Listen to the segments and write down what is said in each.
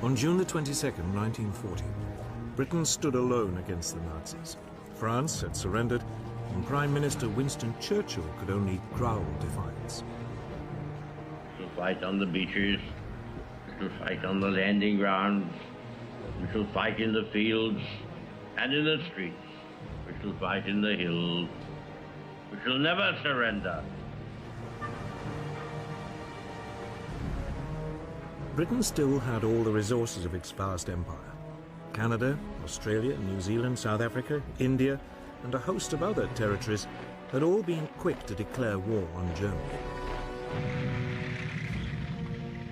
On June the 22nd, 1940, Britain stood alone against the Nazis. France had surrendered, and Prime Minister Winston Churchill could only growl defiance. We shall fight on the beaches, we shall fight on the landing grounds, we shall fight in the fields and in the streets, we shall fight in the hills, we shall never surrender. Britain still had all the resources of its vast empire. Canada, Australia, New Zealand, South Africa, India, and a host of other territories had all been quick to declare war on Germany.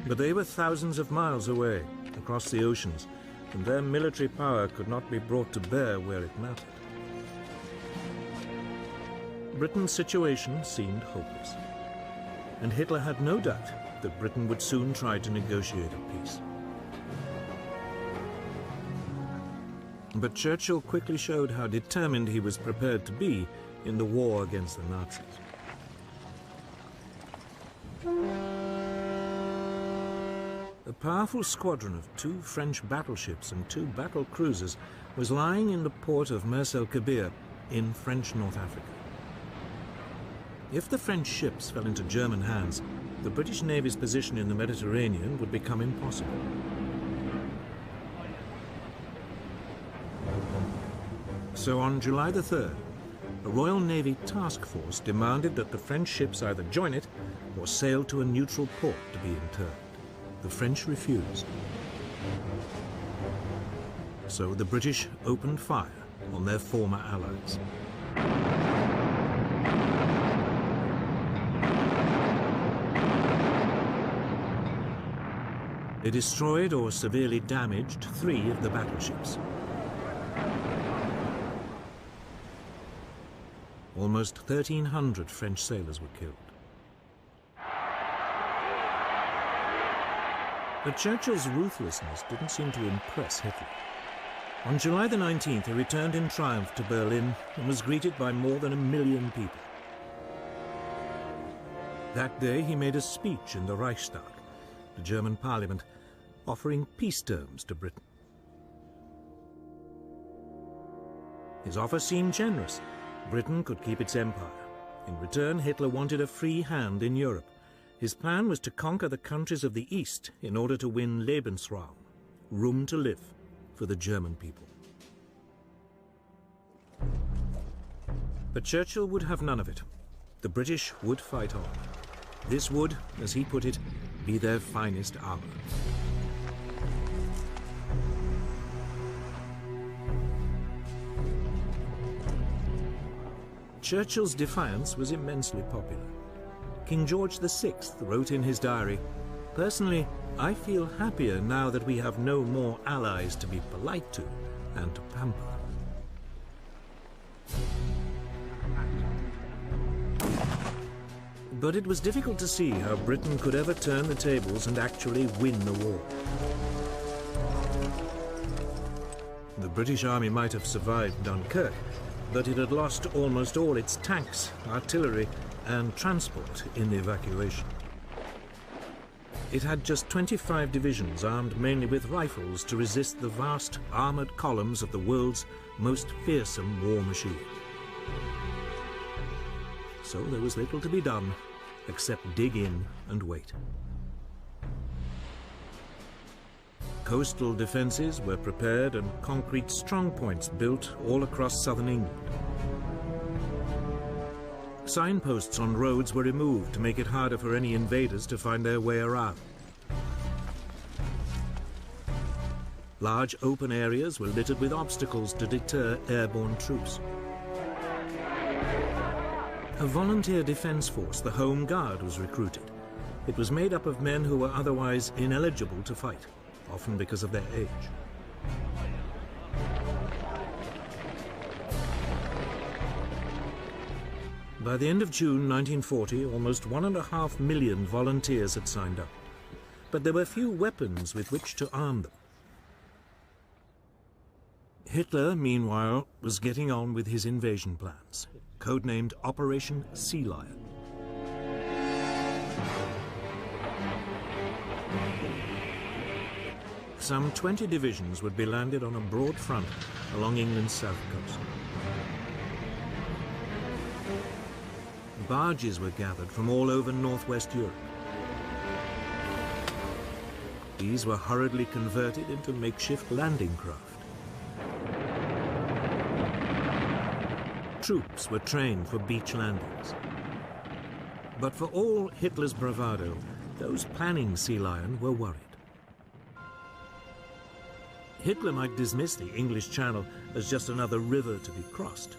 But they were thousands of miles away, across the oceans, and their military power could not be brought to bear where it mattered. Britain's situation seemed hopeless, and Hitler had no doubt that Britain would soon try to negotiate a peace. But Churchill quickly showed how determined he was prepared to be in the war against the Nazis. A powerful squadron of 2 French battleships and 2 battle cruisers was lying in the port of Mers el-Kabir in French North Africa. If the French ships fell into German hands, the British Navy's position in the Mediterranean would become impossible. So on July the 3rd, a Royal Navy task force demanded that the French ships either join it or sail to a neutral port to be interned. The French refused. So the British opened fire on their former allies. They destroyed or severely damaged 3 of the battleships. Almost 1,300 French sailors were killed. But Churchill's ruthlessness didn't seem to impress Hitler. On July the 19th, he returned in triumph to Berlin and was greeted by more than 1 million people. That day, he made a speech in the Reichstag, the German parliament, offering peace terms to Britain. His offer seemed generous. Britain could keep its empire. In return, Hitler wanted a free hand in Europe. His plan was to conquer the countries of the East in order to win Lebensraum, room to live, for the German people. But Churchill would have none of it. The British would fight on. This would, as he put it, be their finest hour. Churchill's defiance was immensely popular. King George VI wrote in his diary, "Personally, I feel happier now that we have no more allies to be polite to and to pamper." But it was difficult to see how Britain could ever turn the tables and actually win the war. The British Army might have survived Dunkirk, but it had lost almost all its tanks, artillery, and transport in the evacuation. It had just 25 divisions armed mainly with rifles to resist the vast armored columns of the world's most fearsome war machine. So there was little to be done except dig in and wait. Coastal defenses were prepared and concrete strongpoints built all across southern England. Signposts on roads were removed to make it harder for any invaders to find their way around. Large open areas were littered with obstacles to deter airborne troops. A volunteer defense force, the Home Guard, was recruited. It was made up of men who were otherwise ineligible to fight, often because of their age. By the end of June 1940, almost 1.5 million volunteers had signed up. But there were few weapons with which to arm them. Hitler, meanwhile, was getting on with his invasion plans, codenamed Operation Sea Lion. some 20 divisions would be landed on a broad front along England's south coast. Barges were gathered from all over northwest Europe. These were hurriedly converted into makeshift landing craft. Troops were trained for beach landings. But for all Hitler's bravado, those planning sea lion were worried. Hitler might dismiss the English Channel as just another river to be crossed.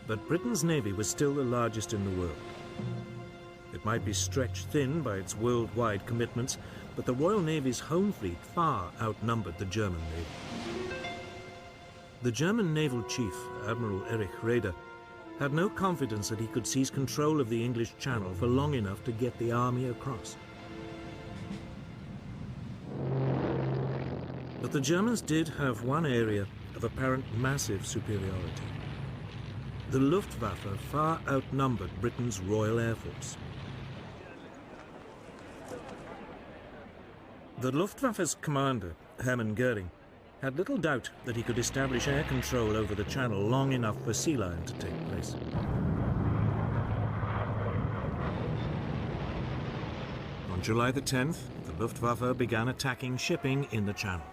But Britain's navy was still the largest in the world. It might be stretched thin by its worldwide commitments, but the Royal Navy's home fleet far outnumbered the German Navy. The German naval chief, Admiral Erich Raeder, had no confidence that he could seize control of the English Channel for long enough to get the army across. But the Germans did have one area of apparent massive superiority. The Luftwaffe far outnumbered Britain's Royal Air Force. The Luftwaffe's commander, Hermann Goering, had little doubt that he could establish air control over the Channel long enough for sea lion to take place. On July the 10th, the Luftwaffe began attacking shipping in the Channel.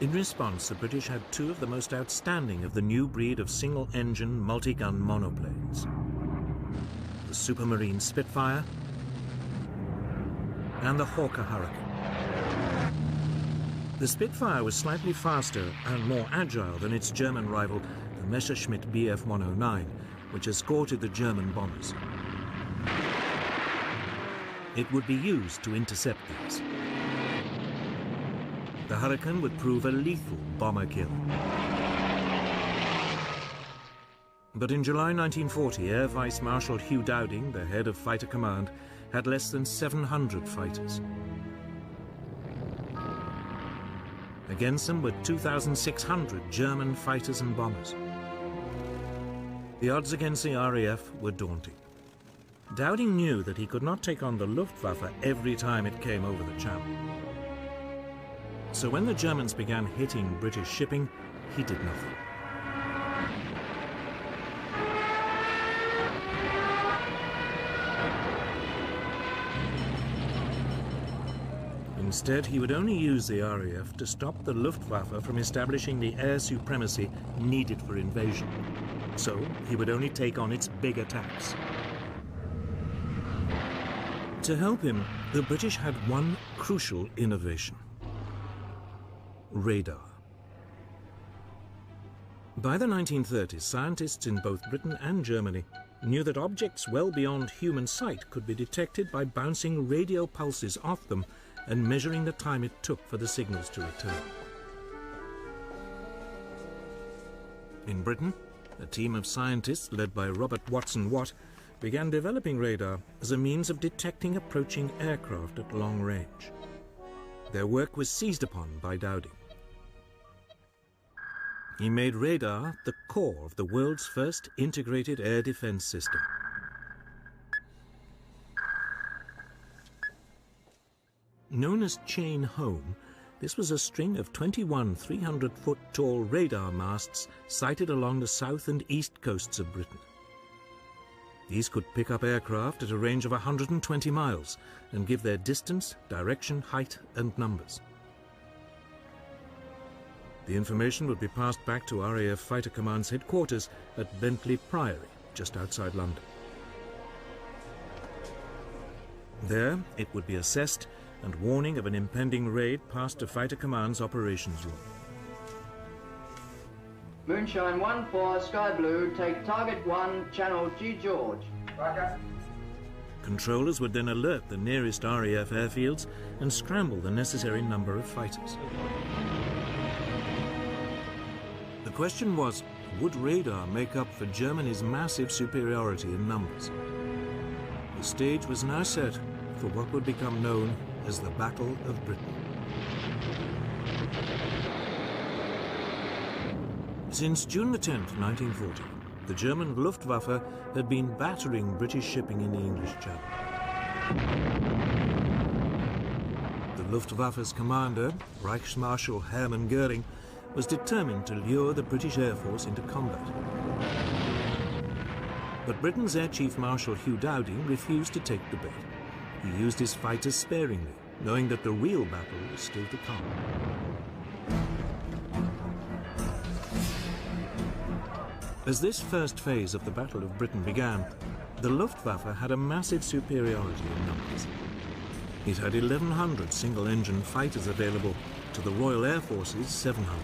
In response, the British had two of the most outstanding of the new breed of single-engine, multi-gun monoplanes. The Supermarine Spitfire and the Hawker Hurricane. The Spitfire was slightly faster and more agile than its German rival, the Messerschmitt Bf 109, which escorted the German bombers. It would be used to intercept these. The Hurricane would prove a lethal bomber kill. But in July 1940, Air Vice Marshal Hugh Dowding, the head of Fighter Command, had less than 700 fighters. Against them were 2,600 German fighters and bombers. The odds against the RAF were daunting. Dowding knew that he could not take on the Luftwaffe every time it came over the Channel. So when the Germans began hitting British shipping, he did nothing. Instead, he would only use the RAF to stop the Luftwaffe from establishing the air supremacy needed for invasion. So he would only take on its big attacks. To help him, the British had one crucial innovation: radar. By the 1930s, scientists in both Britain and Germany knew that objects well beyond human sight could be detected by bouncing radio pulses off them and measuring the time it took for the signals to return. In Britain, a team of scientists led by Robert Watson Watt began developing radar as a means of detecting approaching aircraft at long range. Their work was seized upon by Dowding. He made radar the core of the world's first integrated air defense system. Known as Chain Home, this was a string of 21 300-foot-tall radar masts sited along the south and east coasts of Britain. These could pick up aircraft at a range of 120 miles and give their distance, direction, height, and numbers. The information would be passed back to RAF Fighter Command's headquarters at Bentley Priory, just outside London. There, it would be assessed, and warning of an impending raid passed to Fighter Command's operations room. Moonshine 1-4, Sky Blue, take target 1, channel G George. Roger. Controllers would then alert the nearest RAF airfields and scramble the necessary number of fighters. The question was, would radar make up for Germany's massive superiority in numbers? The stage was now set for what would become known as the Battle of Britain. Since June the 10th, 1940, the German Luftwaffe had been battering British shipping in the English Channel. The Luftwaffe's commander, Reichsmarschall Hermann Göring, was determined to lure the British Air Force into combat. But Britain's Air Chief Marshal Hugh Dowding refused to take the bait. He used his fighters sparingly, knowing that the real battle was still to come. As this first phase of the Battle of Britain began, the Luftwaffe had a massive superiority in numbers. It had 1,100 single-engine fighters available to the Royal Air Force's 700.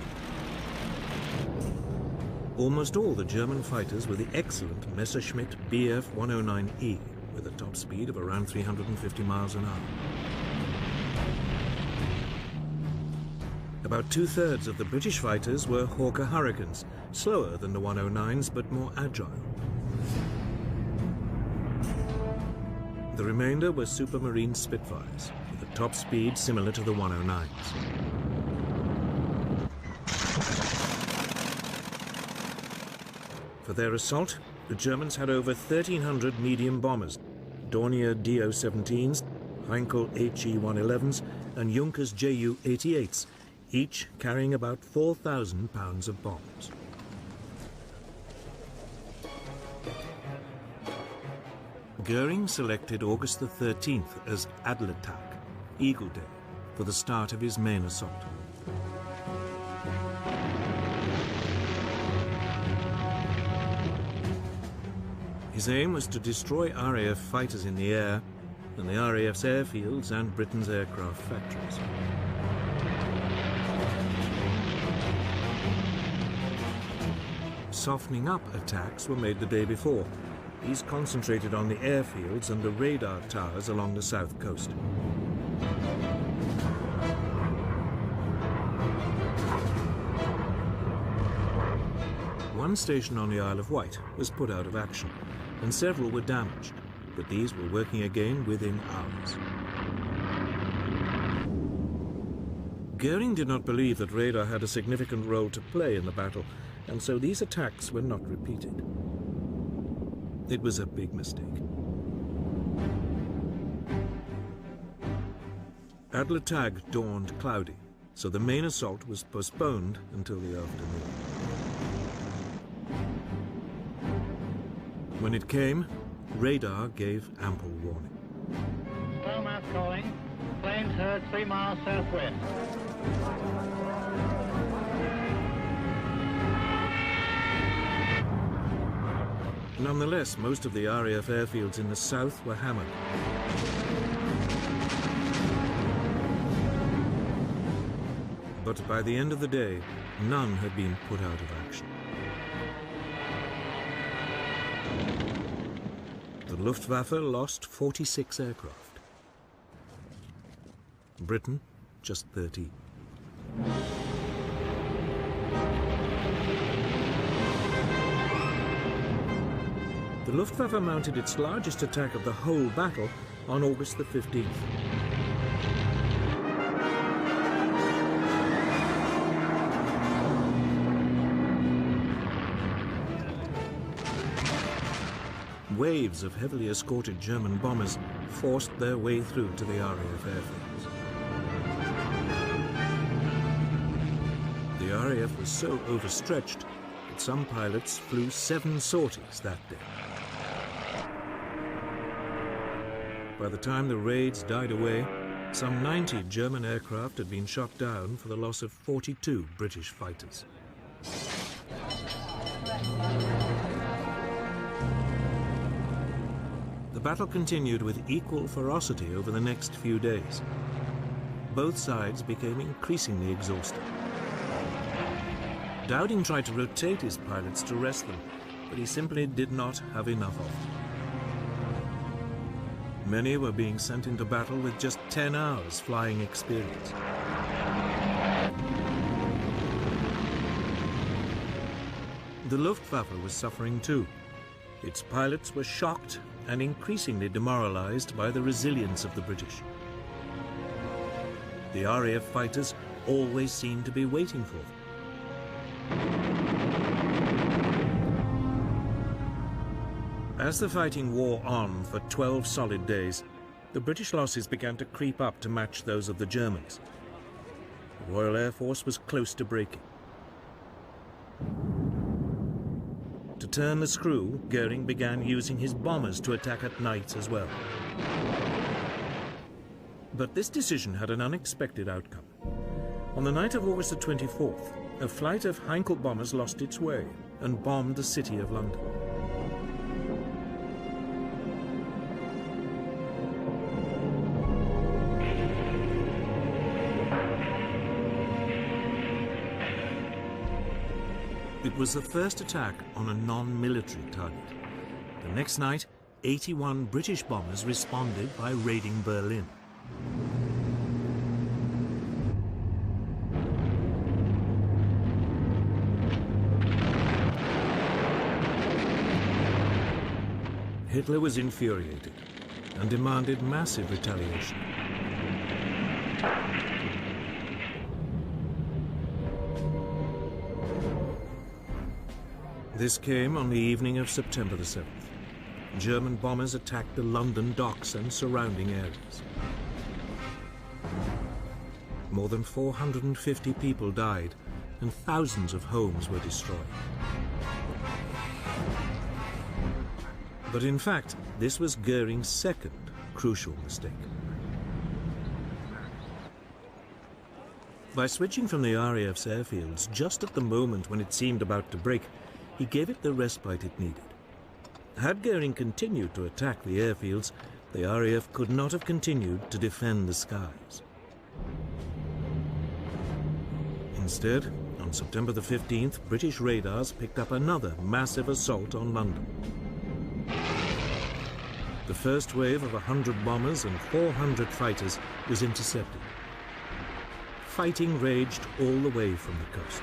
Almost all the German fighters were the excellent Messerschmitt Bf 109E, with a top speed of around 350 miles an hour. About two-thirds of the British fighters were Hawker Hurricanes, slower than the 109s but more agile. The remainder were Supermarine Spitfires, with a top speed similar to the 109s. For their assault, the Germans had over 1,300 medium bombers, Dornier Do-17s, Heinkel HE-111s, and Junkers Ju-88s, each carrying about 4,000 pounds of bombs. Göring selected August the 13th as Adlertag, Eagle Day, for the start of his main assault. His aim was to destroy RAF fighters in the air and the RAF's airfields and Britain's aircraft factories. Softening up attacks were made the day before. These concentrated on the airfields and the radar towers along the south coast. One station on the Isle of Wight was put out of action, and several were damaged, but these were working again within hours. Göring did not believe that radar had a significant role to play in the battle, and so these attacks were not repeated. It was a big mistake. Adlertag dawned cloudy, so the main assault was postponed until the afternoon. When it came, radar gave ample warning. Stormouth calling. Planes heard 3 miles southwest. Nonetheless, most of the RAF airfields in the south were hammered. But by the end of the day, none had been put out of action. The Luftwaffe lost 46 aircraft. Britain, just 13. The Luftwaffe mounted its largest attack of the whole battle on August the 15th. Waves of heavily escorted German bombers forced their way through to the RAF airfields. The RAF was so overstretched that some pilots flew 7 sorties that day. By the time the raids died away, some 90 German aircraft had been shot down for the loss of 42 British fighters. The battle continued with equal ferocity over the next few days. Both sides became increasingly exhausted. Dowding tried to rotate his pilots to rest them, but he simply did not have enough of them. Many were being sent into battle with just 10 hours flying experience. The Luftwaffe was suffering too. Its pilots were shocked and increasingly demoralized by the resilience of the British. The RAF fighters always seemed to be waiting for them. As the fighting wore on for 12 solid days, the British losses began to creep up to match those of the Germans. The Royal Air Force was close to breaking. To turn the screw, Goering began using his bombers to attack at night as well. But this decision had an unexpected outcome. On the night of August the 24th, a flight of Heinkel bombers lost its way and bombed the city of London. It was the first attack on a non-military target. The next night, 81 British bombers responded by raiding Berlin. Hitler was infuriated and demanded massive retaliation. This came on the evening of September the 7th. German bombers attacked the London docks and surrounding areas. More than 450 people died and thousands of homes were destroyed. But in fact, this was Goering's second crucial mistake. By switching from the RAF's airfields just at the moment when it seemed about to break, he gave it the respite it needed. Had Goering continued to attack the airfields, the RAF could not have continued to defend the skies. Instead, on September the 15th, British radars picked up another massive assault on London. The first wave of 100 bombers and 400 fighters was intercepted. Fighting raged all the way from the coast.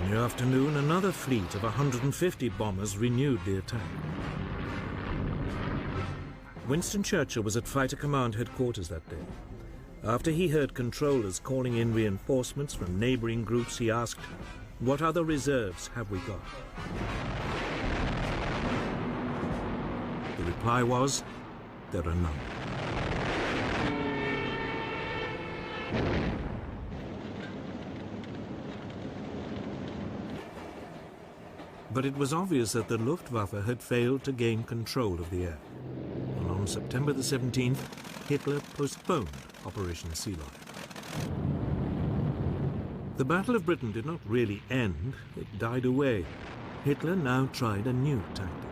In the afternoon, another fleet of 150 bombers renewed the attack. Winston Churchill was at Fighter Command headquarters that day. After he heard controllers calling in reinforcements from neighboring groups, he asked, "What other reserves have we got?" The reply was, "There are none." But it was obvious that the Luftwaffe had failed to gain control of the air. And on September the 17th, Hitler postponed Operation Sea Lion. The Battle of Britain did not really end, it died away. Hitler now tried a new tactic.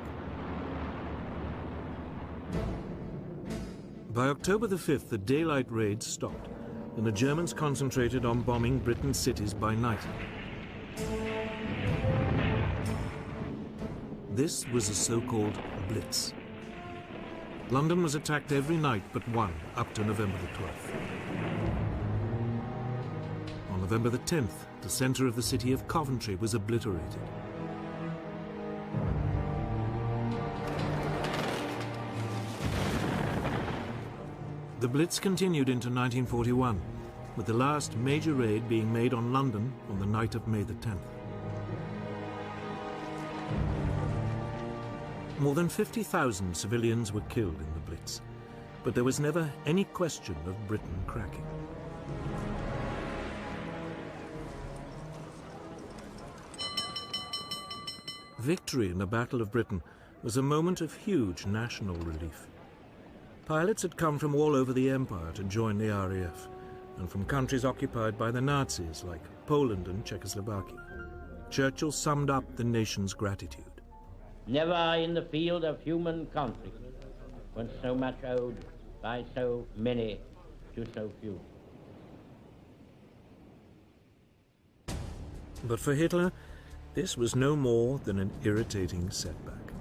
By October the 5th, the daylight raids stopped, and the Germans concentrated on bombing Britain's cities by night. This was a so-called blitz. London was attacked every night but one, up to November the 12th. On November the 10th, the centre of the city of Coventry was obliterated. The Blitz continued into 1941, with the last major raid being made on London on the night of May the 10th. More than 50,000 civilians were killed in the Blitz, but there was never any question of Britain cracking. Victory in the Battle of Britain was a moment of huge national relief. Pilots had come from all over the empire to join the RAF, and from countries occupied by the Nazis like Poland and Czechoslovakia. Churchill summed up the nation's gratitude. Never in the field of human conflict was so much owed by so many to so few. But for Hitler, this was no more than an irritating setback.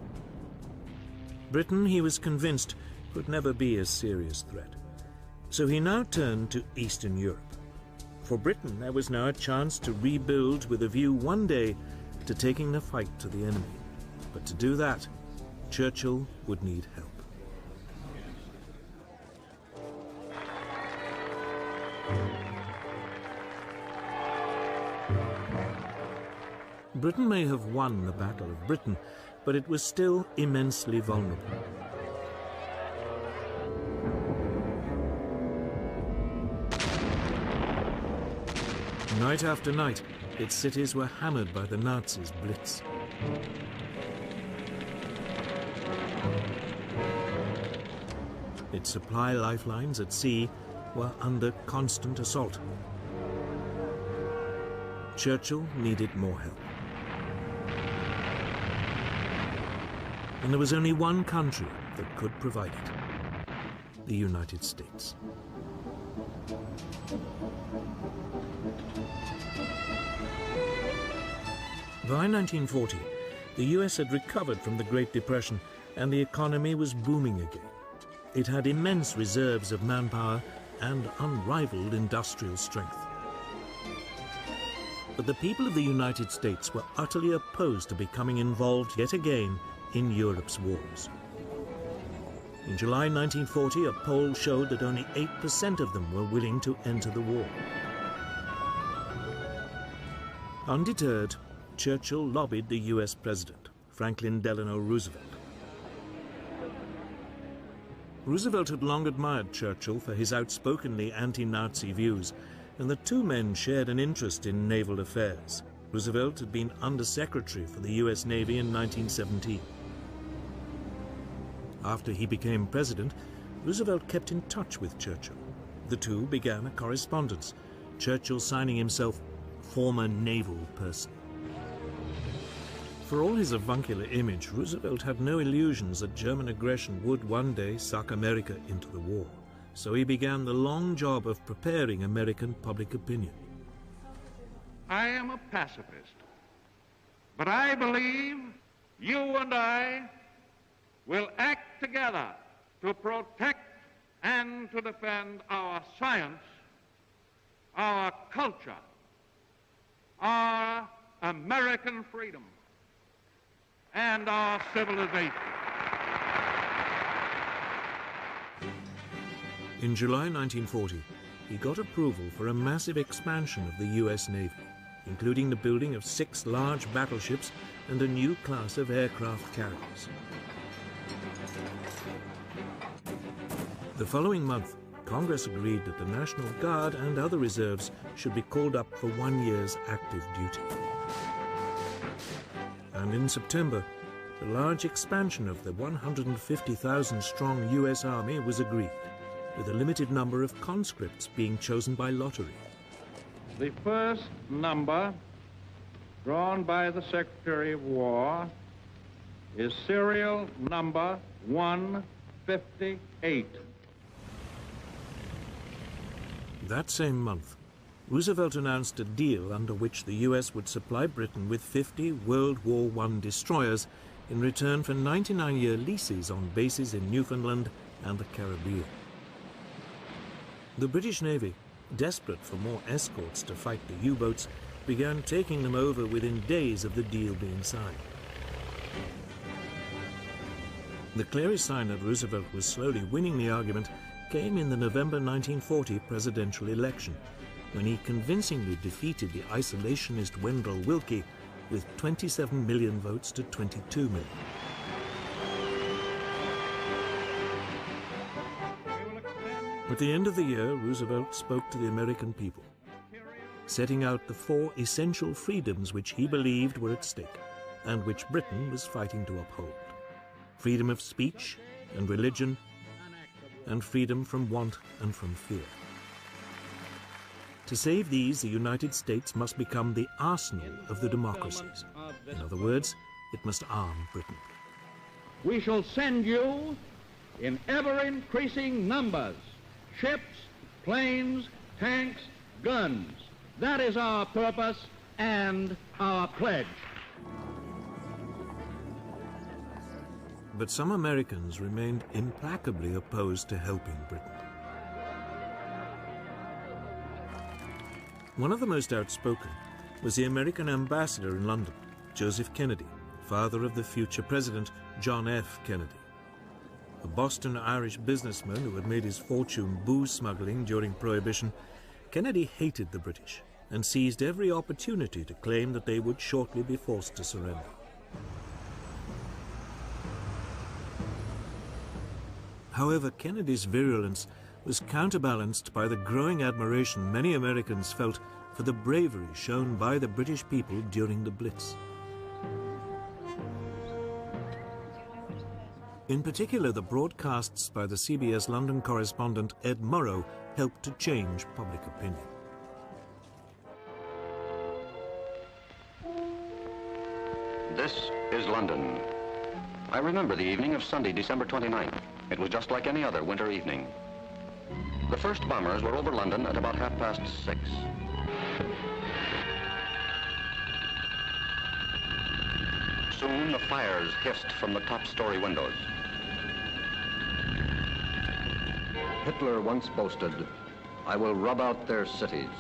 Britain, he was convinced, could never be a serious threat. So he now turned to Eastern Europe. For Britain, there was now a chance to rebuild with a view one day to taking the fight to the enemy. But to do that, Churchill would need help. Britain may have won the Battle of Britain, but it was still immensely vulnerable. Night after night, its cities were hammered by the Nazis' blitz. Its supply lifelines at sea were under constant assault. Churchill needed more help. And there was only one country that could provide it: the United States. By 1940, the US had recovered from the Great Depression and the economy was booming again. It had immense reserves of manpower and unrivaled industrial strength. But the people of the United States were utterly opposed to becoming involved yet again in Europe's wars. In July 1940, a poll showed that only 8% of them were willing to enter the war. Undeterred, Churchill lobbied the US President, Franklin Delano Roosevelt. Roosevelt had long admired Churchill for his outspokenly anti-Nazi views, and the two men shared an interest in naval affairs. Roosevelt had been Undersecretary for the US Navy in 1917. After he became president, Roosevelt kept in touch with Churchill. The two began a correspondence, Churchill signing himself former naval person. For all his avuncular image, Roosevelt had no illusions that German aggression would one day suck America into the war. So he began the long job of preparing American public opinion. I am a pacifist, but I believe you and I will act together to protect and to defend our science, our culture, our American freedom, and our civilization. In July 1940, he got approval for a massive expansion of the US Navy, including the building of 6 large battleships and a new class of aircraft carriers. The following month, Congress agreed that the National Guard and other reserves should be called up for 1 year's active duty. And in September, the large expansion of the 150,000-strong US Army was agreed, with a limited number of conscripts being chosen by lottery. The first number drawn by the Secretary of War is serial number 158. That same month, Roosevelt announced a deal under which the US would supply Britain with 50 World War I destroyers in return for 99-year leases on bases in Newfoundland and the Caribbean. The British Navy, desperate for more escorts to fight the U-boats, began taking them over within days of the deal being signed. The clearest sign that Roosevelt was slowly winning the argument came in the November 1940 presidential election, when he convincingly defeated the isolationist Wendell Willkie with 27 million votes to 22 million. At the end of the year, Roosevelt spoke to the American people, setting out the 4 essential freedoms which he believed were at stake, and which Britain was fighting to uphold: freedom of speech and religion, and freedom from want and from fear. To save these, the United States must become the arsenal of the democracies. In other words, it must arm Britain. We shall send you in ever-increasing numbers ships, planes, tanks, guns. That is our purpose and our pledge. But some Americans remained implacably opposed to helping Britain. One of the most outspoken was the American ambassador in London, Joseph Kennedy, father of the future president, John F. Kennedy. A Boston-Irish businessman who had made his fortune booze smuggling during Prohibition, Kennedy hated the British and seized every opportunity to claim that they would shortly be forced to surrender. However, Kennedy's virulence was counterbalanced by the growing admiration many Americans felt for the bravery shown by the British people during the Blitz. In particular, the broadcasts by the CBS London correspondent Ed Murrow helped to change public opinion. This is London. I remember the evening of Sunday, December 29th. It was just like any other winter evening. The first bombers were over London at about 6:30. Soon the fires hissed from the top-story windows. Hitler once boasted, "I will rub out their cities."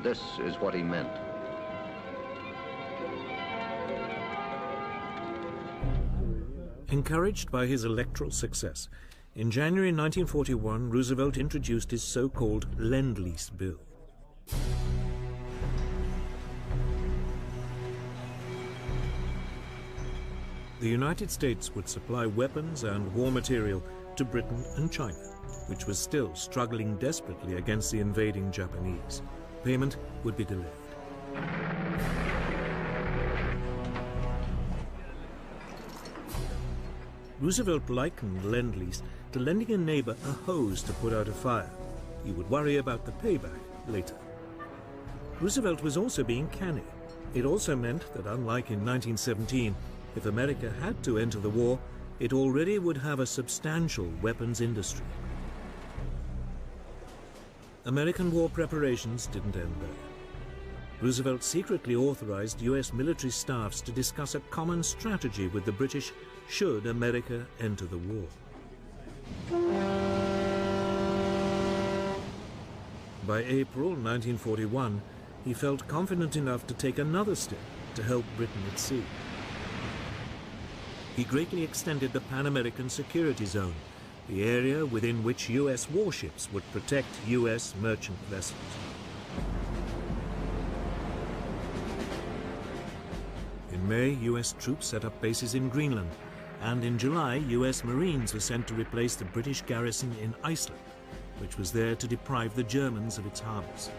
This is what he meant. Encouraged by his electoral success, in January 1941, Roosevelt introduced his so-called Lend-Lease Bill. The United States would supply weapons and war material to Britain and China, which was still struggling desperately against the invading Japanese. Payment would be delayed. Roosevelt likened Lend-Lease to lending a neighbor a hose to put out a fire. He would worry about the payback later. Roosevelt was also being canny. It also meant that, unlike in 1917, if America had to enter the war, it already would have a substantial weapons industry. American war preparations didn't end there. Roosevelt secretly authorized U.S. military staffs to discuss a common strategy with the British should America enter the war. By April 1941, he felt confident enough to take another step to help Britain at sea. He greatly extended the Pan-American Security Zone, the area within which U.S. warships would protect U.S. merchant vessels. In May, U.S. troops set up bases in Greenland, and in July, U.S. Marines were sent to replace the British garrison in Iceland, which was there to deprive the Germans of its harbors.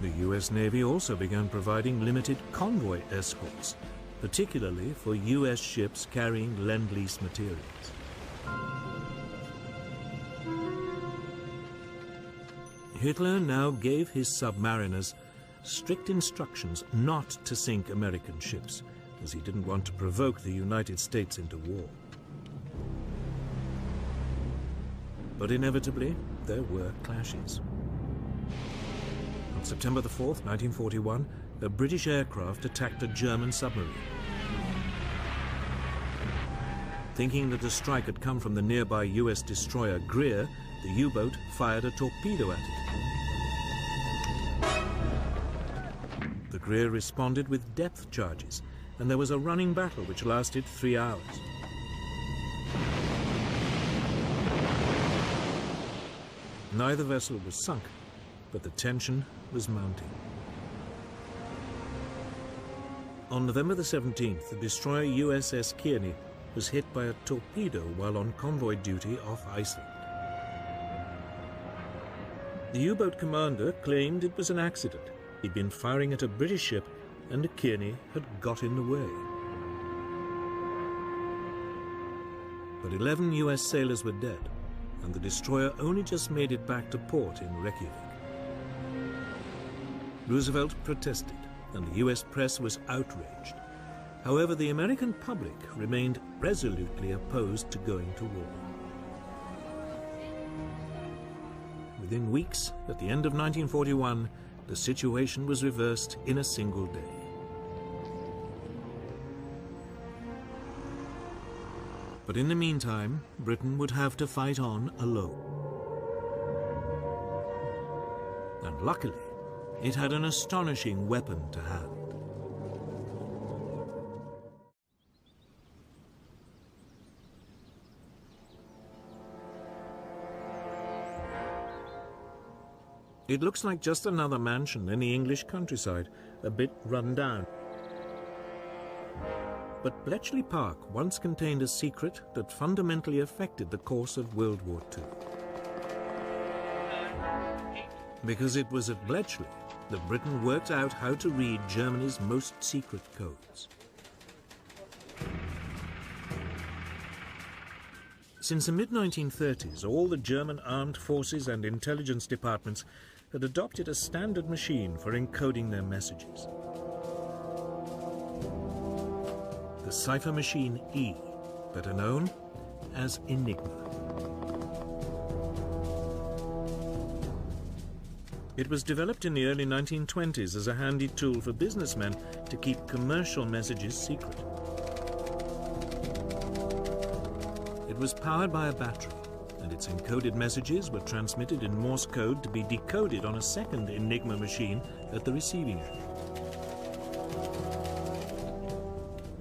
The U.S. Navy also began providing limited convoy escorts, particularly for U.S. ships carrying Lend-Lease materials. Hitler now gave his submariners strict instructions not to sink American ships, as he didn't want to provoke the United States into war. But inevitably, there were clashes. On September the 4th, 1941, a British aircraft attacked a German submarine. Thinking that the strike had come from the nearby U.S. destroyer Greer, the U-boat fired a torpedo at it. The Greer responded with depth charges, and there was a running battle which lasted 3 hours. Neither vessel was sunk, but the tension was mounting. On November the 17th, the destroyer USS Kearney was hit by a torpedo while on convoy duty off Iceland. The U-boat commander claimed it was an accident. He'd been firing at a British ship and Kearney had got in the way. But 11 US sailors were dead, and the destroyer only just made it back to port in Reykjavik. Roosevelt protested, and the US press was outraged. However, the American public remained resolutely opposed to going to war. Within weeks, at the end of 1941, the situation was reversed in a single day. But in the meantime, Britain would have to fight on alone. And luckily, it had an astonishing weapon to hand. It looks like just another mansion in the English countryside, a bit run down. But Bletchley Park once contained a secret that fundamentally affected the course of World War II. Because it was at Bletchley that Britain worked out how to read Germany's most secret codes. Since the mid-1930s, all the German armed forces and intelligence departments had adopted a standard machine for encoding their messages. The cipher machine E, better known as Enigma. It was developed in the early 1920s as a handy tool for businessmen to keep commercial messages secret. It was powered by a battery, and its encoded messages were transmitted in Morse code to be decoded on a second Enigma machine at the receiving end.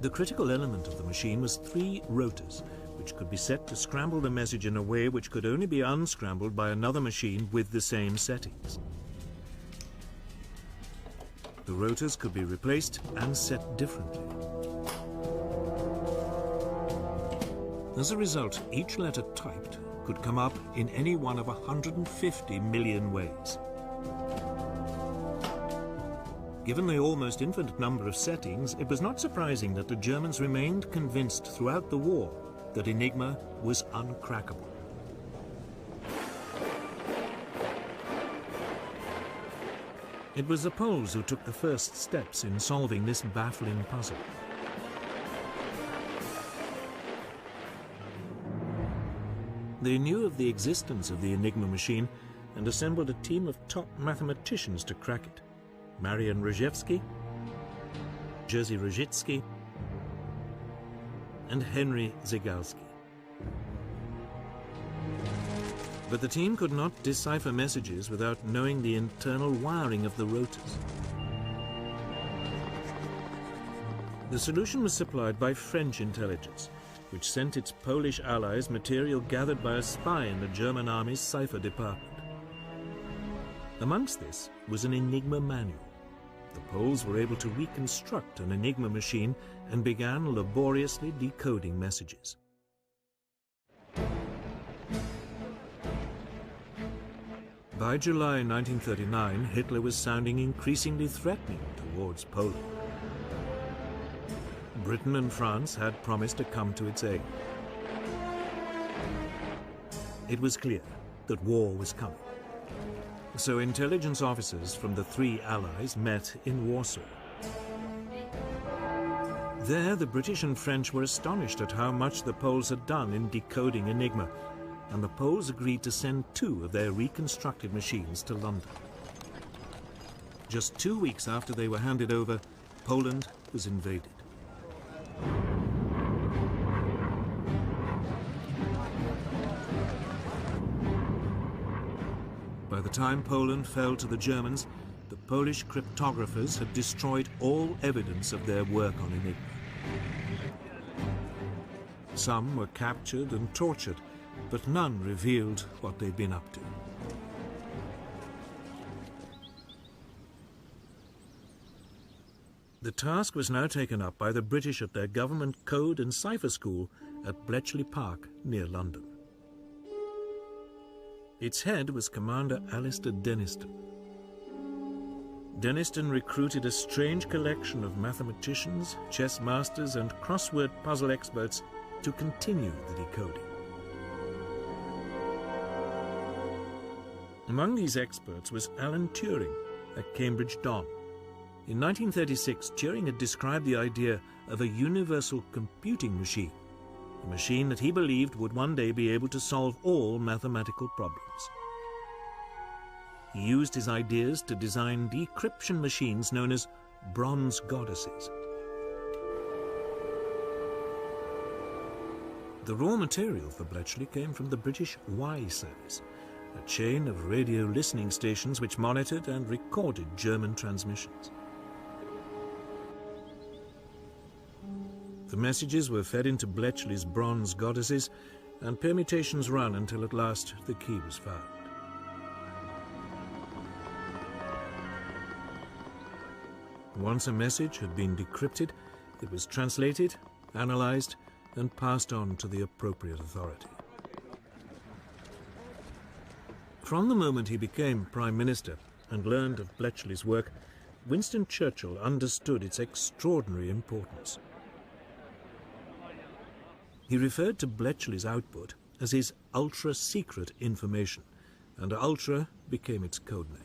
The critical element of the machine was 3 rotors, which could be set to scramble the message in a way which could only be unscrambled by another machine with the same settings. The rotors could be replaced and set differently. As a result, each letter typed could come up in any one of 150 million ways. Given the almost infinite number of settings, it was not surprising that the Germans remained convinced throughout the war that Enigma was uncrackable. It was the Poles who took the first steps in solving this baffling puzzle. They knew of the existence of the Enigma machine and assembled a team of top mathematicians to crack it. Marian Rejewski, Jerzy Rojicki, and Henry Zygalski. But the team could not decipher messages without knowing the internal wiring of the rotors. The solution was supplied by French intelligence, which sent its Polish allies material gathered by a spy in the German army's cipher department. Amongst this was an Enigma manual. The Poles were able to reconstruct an Enigma machine and began laboriously decoding messages. By July 1939, Hitler was sounding increasingly threatening towards Poland. Britain and France had promised to come to its aid. It was clear that war was coming. So intelligence officers from the 3 allies met in Warsaw. There, the British and French were astonished at how much the Poles had done in decoding Enigma, and the Poles agreed to send 2 of their reconstructed machines to London. Just 2 weeks after they were handed over, Poland was invaded. By the time Poland fell to the Germans, the Polish cryptographers had destroyed all evidence of their work on Enigma. Some were captured and tortured, but none revealed what they'd been up to. The task was now taken up by the British at their government code and cipher school at Bletchley Park, near London. Its head was Commander Alistair Denniston. Denniston recruited a strange collection of mathematicians, chess masters, and crossword puzzle experts to continue the decoding. Among these experts was Alan Turing, a Cambridge Don. In 1936, Turing had described the idea of a universal computing machine, a machine that he believed would one day be able to solve all mathematical problems. He used his ideas to design decryption machines known as bronze goddesses. The raw material for Bletchley came from the British Y service, a chain of radio listening stations which monitored and recorded German transmissions. The messages were fed into Bletchley's bronze goddesses, and permutations ran until at last the key was found. Once a message had been decrypted, it was translated, analyzed, and passed on to the appropriate authority. From the moment he became Prime Minister and learned of Bletchley's work, Winston Churchill understood its extraordinary importance. He referred to Bletchley's output as his ultra-secret information, and Ultra became its code name.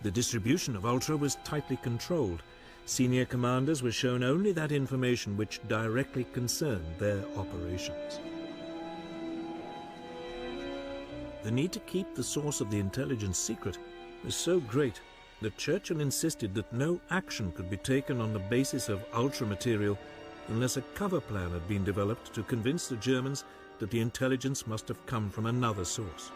The distribution of Ultra was tightly controlled. Senior commanders were shown only that information which directly concerned their operations. The need to keep the source of the intelligence secret was so great that Churchill insisted that no action could be taken on the basis of Ultra material unless a cover plan had been developed to convince the Germans that the intelligence must have come from another source.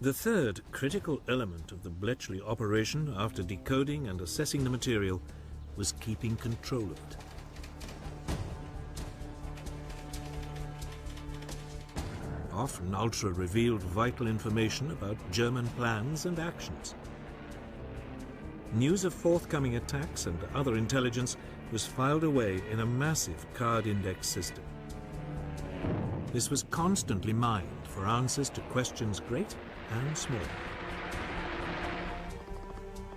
The third critical element of the Bletchley operation, after decoding and assessing the material, was keeping control of it. Often Ultra revealed vital information about German plans and actions. News of forthcoming attacks and other intelligence was filed away in a massive card index system. This was constantly mined for answers to questions great and small.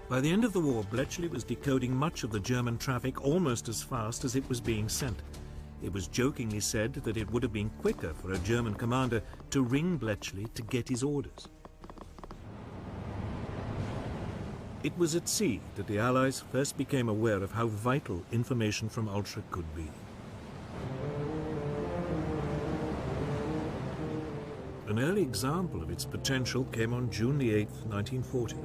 By the end of the war, Bletchley was decoding much of the German traffic almost as fast as it was being sent. It was jokingly said that it would have been quicker for a German commander to ring Bletchley to get his orders. It was at sea that the Allies first became aware of how vital information from Ultra could be. An early example of its potential came on June the 8th, 1940.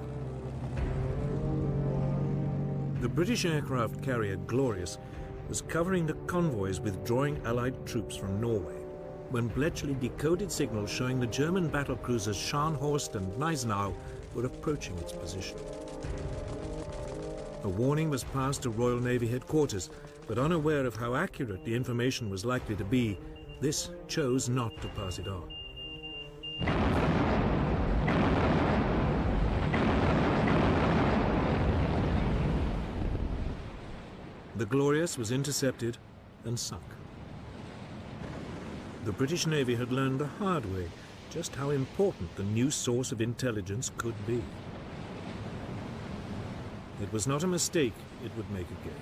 The British aircraft carrier Glorious was covering the convoys withdrawing Allied troops from Norway when Bletchley decoded signals showing the German battlecruisers Scharnhorst and Gneisenau were approaching its position. A warning was passed to Royal Navy headquarters, but unaware of how accurate the information was likely to be, this chose not to pass it on. The Glorious was intercepted and sunk. The British Navy had learned the hard way just how important the new source of intelligence could be. It was not a mistake it would make again.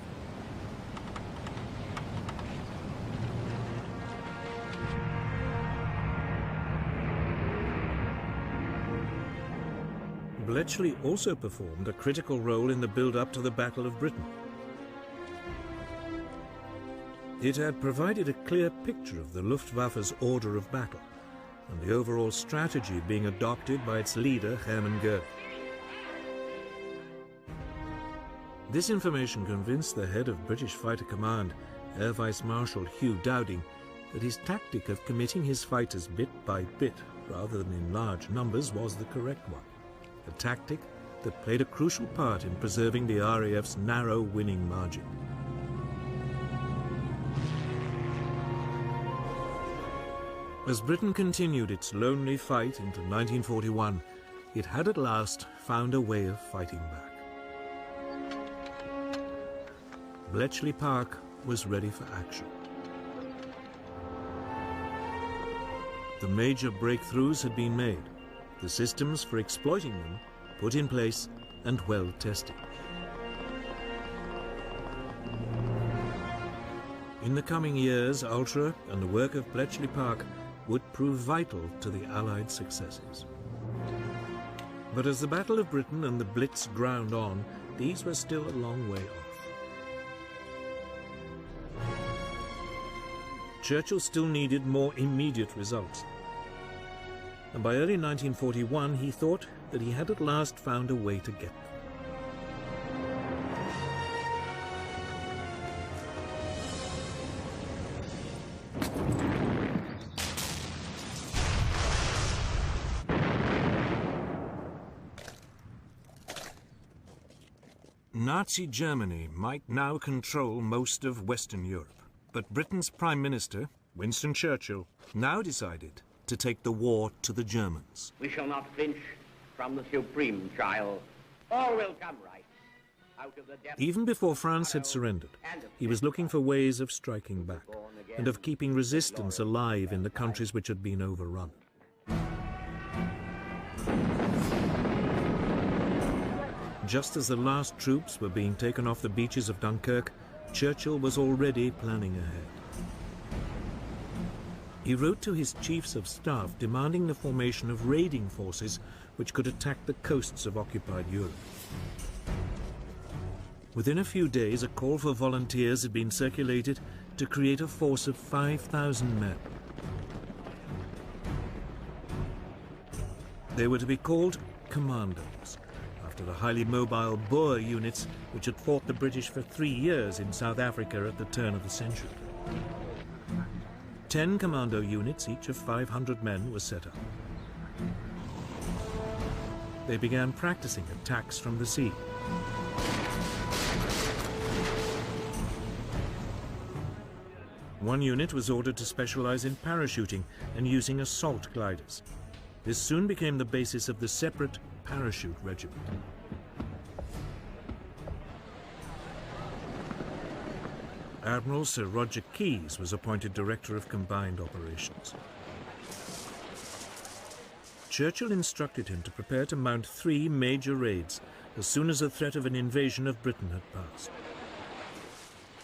Bletchley also performed a critical role in the build-up to the Battle of Britain. It had provided a clear picture of the Luftwaffe's order of battle and the overall strategy being adopted by its leader, Hermann Goering. This information convinced the head of British Fighter Command, Air Vice Marshal Hugh Dowding, that his tactic of committing his fighters bit by bit rather than in large numbers was the correct one, a tactic that played a crucial part in preserving the RAF's narrow winning margin. As Britain continued its lonely fight into 1941, it had at last found a way of fighting back. Bletchley Park was ready for action. The major breakthroughs had been made, the systems for exploiting them put in place and well tested. In the coming years, Ultra and the work of Bletchley Park would prove vital to the Allied successes. But as the Battle of Britain and the Blitz ground on, these were still a long way off. Churchill still needed more immediate results. And by early 1941, he thought that he had at last found a way to get them. Nazi Germany might now control most of Western Europe, but Britain's Prime Minister, Winston Churchill now decided to take the war to the Germans. We shall not flinch from the supreme trial. All will come right out of the depths. Even before France had surrendered, he was looking for ways of striking back and of keeping resistance alive in the countries which had been overrun. Just as the last troops were being taken off the beaches of Dunkirk, Churchill was already planning ahead. He wrote to his chiefs of staff demanding the formation of raiding forces which could attack the coasts of occupied Europe. Within a few days, a call for volunteers had been circulated to create a force of 5,000 men. They were to be called commandos, after the highly mobile Boer units which had fought the British for 3 years in South Africa at the turn of the century. 10 commando units, each of 500 men, were set up. They began practicing attacks from the sea. One unit was ordered to specialize in parachuting and using assault gliders. This soon became the basis of the separate parachute regiment. Admiral Sir Roger Keyes was appointed Director of Combined Operations. Churchill instructed him to prepare to mount 3 major raids as soon as the threat of an invasion of Britain had passed.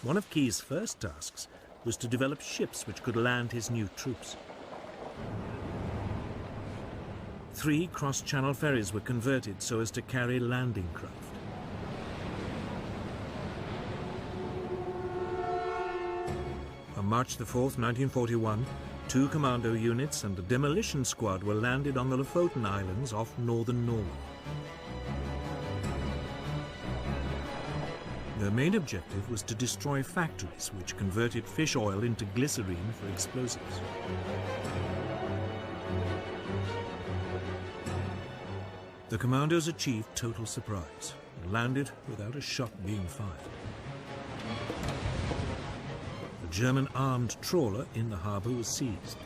One of Keyes' first tasks was to develop ships which could land his new troops. 3 cross-channel ferries were converted so as to carry landing craft. On March the 4th, 1941, 2 commando units and a demolition squad were landed on the Lofoten Islands off northern Norway. Their main objective was to destroy factories which converted fish oil into glycerine for explosives. The commandos achieved total surprise and landed without a shot being fired. A German armed trawler in the harbour was seized.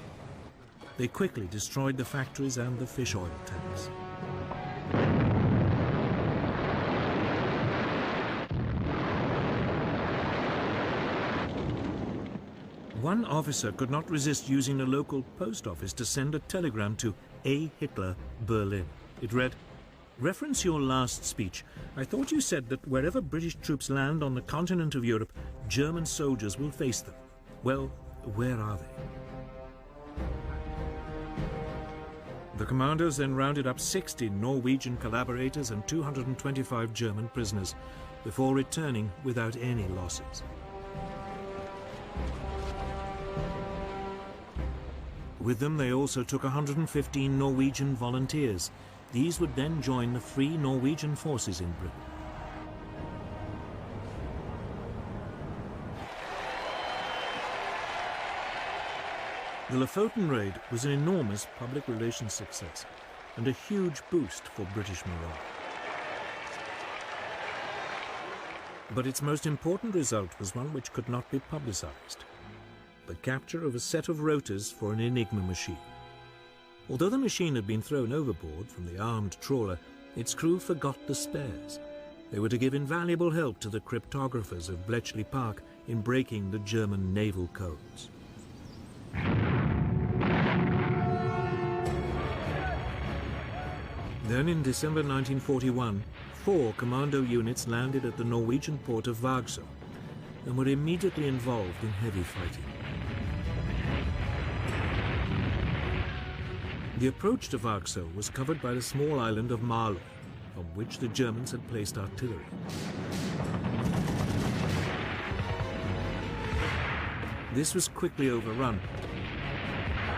They quickly destroyed the factories and the fish oil tanks. One officer could not resist using the local post office to send a telegram to A. Hitler, Berlin. It read, "Reference your last speech. I thought you said that wherever British troops land on the continent of Europe, German soldiers will face them. Well, where are they?" The commandos then rounded up 60 Norwegian collaborators and 225 German prisoners before returning without any losses. With them, they also took 115 Norwegian volunteers. These would then join the Free Norwegian Forces in Britain. The Lofoten raid was an enormous public relations success and a huge boost for British morale. But its most important result was one which could not be publicized: the capture of a set of rotors for an Enigma machine. Although the machine had been thrown overboard from the armed trawler, its crew forgot the spares. They were to give invaluable help to the cryptographers of Bletchley Park in breaking the German naval codes. Then in December 1941, 4 commando units landed at the Norwegian port of Vagsø and were immediately involved in heavy fighting. The approach to Vagsø was covered by the small island of Malo, on which the Germans had placed artillery. This was quickly overrun,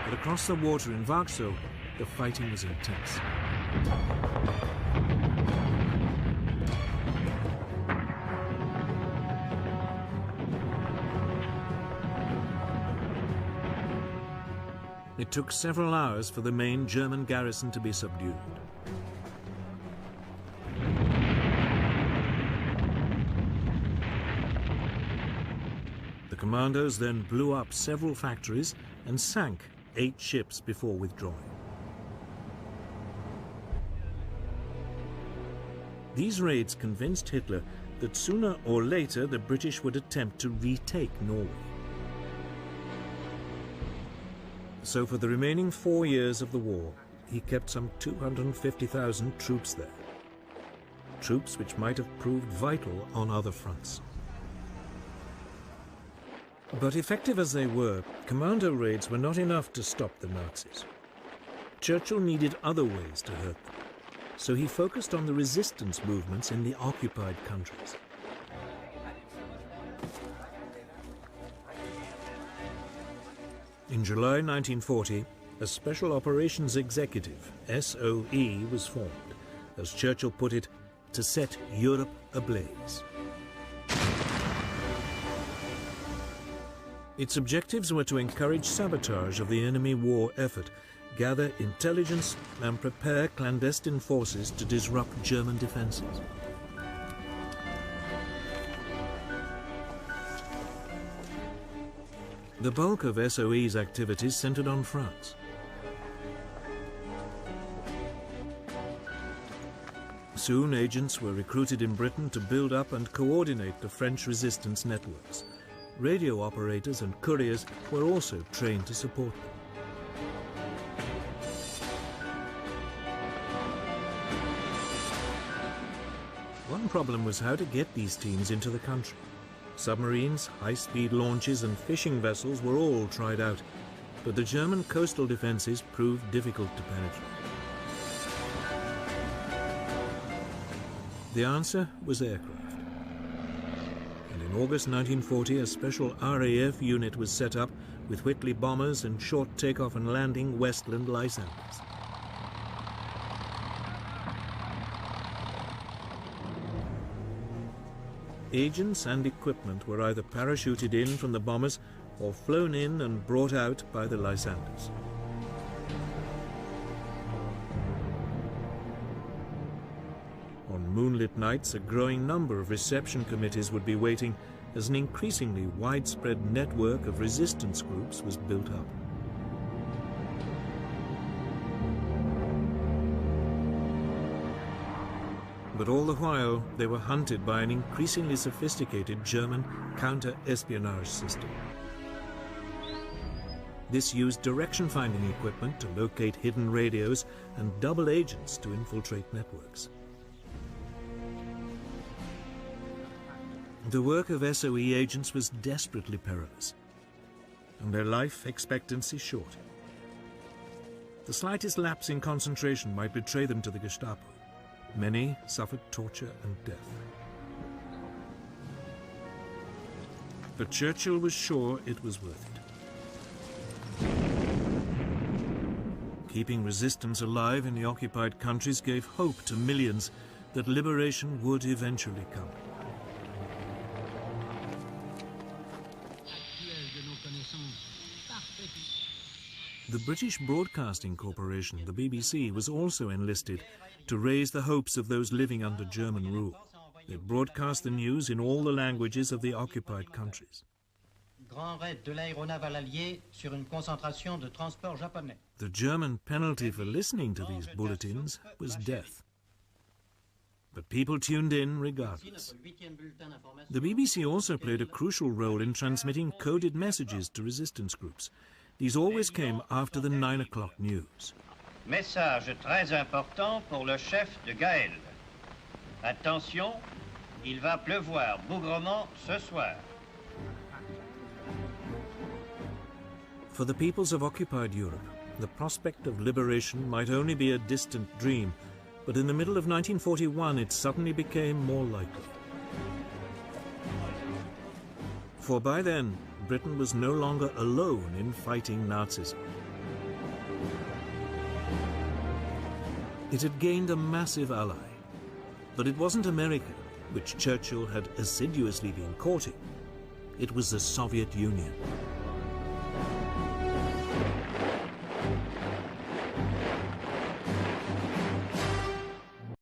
but across the water in Vagsø, the fighting was intense. It took several hours for the main German garrison to be subdued. The commandos then blew up several factories and sank 8 ships before withdrawing. These raids convinced Hitler that sooner or later the British would attempt to retake Norway. So for the remaining 4 years of the war, he kept some 250,000 troops there. Troops which might have proved vital on other fronts. But effective as they were, commando raids were not enough to stop the Nazis. Churchill needed other ways to hurt them, so he focused on the resistance movements in the occupied countries. In July 1940, a Special Operations Executive, SOE, was formed, as Churchill put it, to set Europe ablaze. Its objectives were to encourage sabotage of the enemy war effort, gather intelligence and prepare clandestine forces to disrupt German defenses. The bulk of SOE's activities centered on France. Soon agents were recruited in Britain to build up and coordinate the French resistance networks. Radio operators and couriers were also trained to support them. One problem was how to get these teams into the country. Submarines, high-speed launches and fishing vessels were all tried out, but the German coastal defenses proved difficult to penetrate. The answer was aircraft. And in August 1940, a special RAF unit was set up with Whitley bombers and short takeoff and landing Westland Lysanders. Agents and equipment were either parachuted in from the bombers or flown in and brought out by the Lysanders. On moonlit nights, a growing number of reception committees would be waiting as an increasingly widespread network of resistance groups was built up. But all the while, they were hunted by an increasingly sophisticated German counter-espionage system. This used direction-finding equipment to locate hidden radios and double agents to infiltrate networks. The work of SOE agents was desperately perilous, and their life expectancy short. The slightest lapse in concentration might betray them to the Gestapo. Many suffered torture and death. But Churchill was sure it was worth it. Keeping resistance alive in the occupied countries gave hope to millions that liberation would eventually come. The British Broadcasting Corporation, the BBC, was also enlisted to raise the hopes of those living under German rule. They broadcast the news in all the languages of the occupied countries. The German penalty for listening to these bulletins was death. But people tuned in regardless. The BBC also played a crucial role in transmitting coded messages to resistance groups. These always came after the 9 o'clock news. Message très important pour le chef de Gaël. Attention, il va pleuvoir bougrement ce soir. For the peoples of occupied Europe, the prospect of liberation might only be a distant dream, but in the middle of 1941 it suddenly became more likely. For by then, Britain was no longer alone in fighting Nazism. It had gained a massive ally, but it wasn't America, which Churchill had assiduously been courting. It was the Soviet Union.